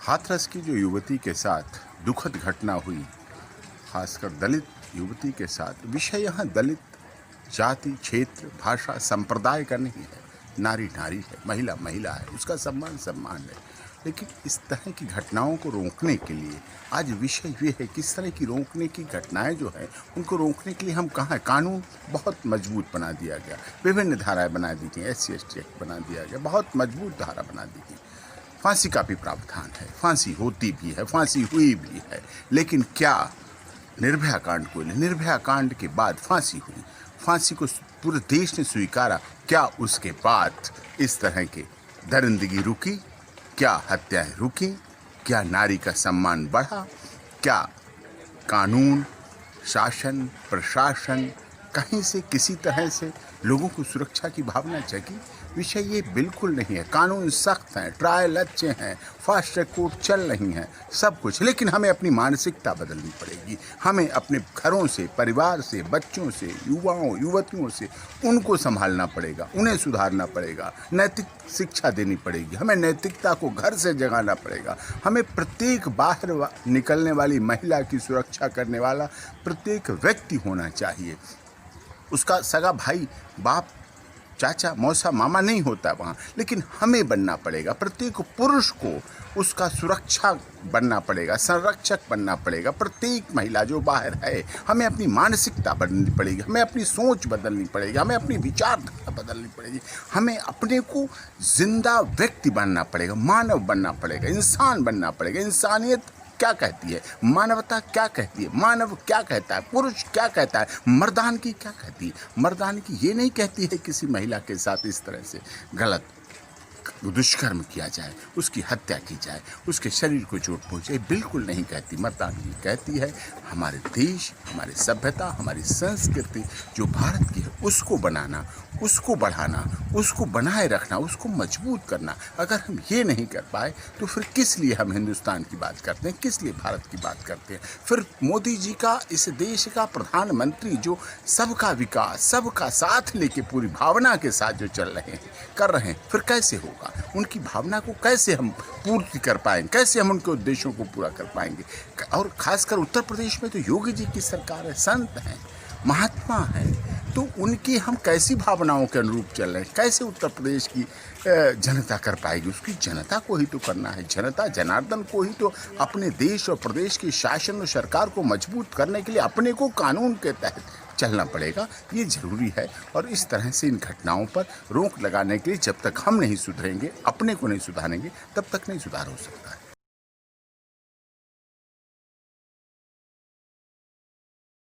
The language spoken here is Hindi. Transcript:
हाथरस की जो युवती के साथ दुखद घटना हुई, खासकर दलित युवती के साथ, विषय यहाँ दलित जाति, क्षेत्र, भाषा, संप्रदाय का नहीं है। नारी नारी है, महिला महिला है, उसका सम्मान सम्मान है। लेकिन इस तरह की घटनाओं को रोकने के लिए आज विषय ये है, किस तरह की रोकने की घटनाएं जो है उनको रोकने के लिए हम कहाँ हैं। कानून बहुत मजबूत बना दिया गया, विभिन्न धाराएं बना दी गई, SC/ST एक्ट बना दिया गया, बहुत मजबूत धारा बना दी गई। फांसी का भी प्रावधान है, फांसी होती भी है, फांसी हुई भी है। लेकिन क्या निर्भया कांड को, निर्भया कांड के बाद फांसी हुई, फांसी को पूरे देश ने स्वीकारा, क्या उसके बाद इस तरह के दरिंदगी रुकी? क्या हत्याएं रुकी? क्या नारी का सम्मान बढ़ा? क्या कानून, शासन, प्रशासन कहीं से किसी तरह से लोगों को सुरक्षा की भावना जगी? विषय ये बिल्कुल नहीं है। कानून सख्त हैं, ट्रायल अच्छे हैं, फास्ट ट्रैक कोर्ट चल रही हैं, सब कुछ। लेकिन हमें अपनी मानसिकता बदलनी पड़ेगी। हमें अपने घरों से, परिवार से, बच्चों से, युवाओं युवतियों से उनको संभालना पड़ेगा, उन्हें सुधारना पड़ेगा, नैतिक शिक्षा देनी पड़ेगी। हमें नैतिकता को घर से जगाना पड़ेगा। हमें प्रत्येक बाहर निकलने वाली महिला की सुरक्षा करने वाला प्रत्येक व्यक्ति होना चाहिए। उसका सगा भाई, बाप, चाचा, मौसा, मामा नहीं होता वहाँ, लेकिन हमें बनना पड़ेगा। प्रत्येक पुरुष को उसका सुरक्षा बनना पड़ेगा, संरक्षक बनना पड़ेगा। प्रत्येक महिला जो बाहर है, हमें अपनी मानसिकता बदलनी पड़ेगी, हमें अपनी सोच बदलनी पड़ेगी, हमें अपनी विचारधारा बदलनी पड़ेगी। हमें अपने को जिंदा व्यक्ति बनना पड़ेगा, मानव बनना पड़ेगा, इंसान बनना पड़ेगा। इंसानियत क्या कहती है, मानवता क्या कहती है, मानव क्या कहता है, पुरुष क्या कहता है, मर्दानगी क्या कहती है। मर्दानगी ये नहीं कहती है किसी महिला के साथ इस तरह से गलत दुष्कर्म किया जाए, उसकी हत्या की जाए, उसके शरीर को चोट पहुंचे, बिल्कुल नहीं कहती। मर्दानगी कहती है हमारे देश, हमारी सभ्यता, हमारी संस्कृति जो भारत की है उसको बनाना, उसको बढ़ाना, उसको बनाए रखना, उसको मजबूत करना। अगर हम ये नहीं कर पाए तो फिर किस लिए हम हिंदुस्तान की बात करते हैं, किस लिए भारत की बात करते हैं? फिर मोदी जी का, इस देश का प्रधानमंत्री जो सबका विकास, सबका साथ लेके पूरी भावना के साथ जो चल रहे हैं, कर रहे हैं, फिर कैसे होगा? उनकी भावना को कैसे हम पूर्ति कर पाएंगे, कैसे हम उनके उद्देश्यों को पूरा कर पाएंगे? और खासकर उत्तर प्रदेश में तो योगी जी की सरकार है, संत हैं, महात्मा हैं, तो उनकी हम कैसी भावनाओं के अनुरूप चल रहे हैं? कैसे उत्तर प्रदेश की जनता कर पाएगी? उसकी जनता को ही तो करना है। जनता जनार्दन को ही तो अपने देश और प्रदेश की शासन और सरकार को मजबूत करने के लिए अपने को कानून के तहत चलना पड़ेगा। ये जरूरी है। और इस तरह से इन घटनाओं पर रोक लगाने के लिए जब तक हम नहीं सुधरेंगे, अपने को नहीं सुधारेंगे, तब तक नहीं सुधार हो सकता है।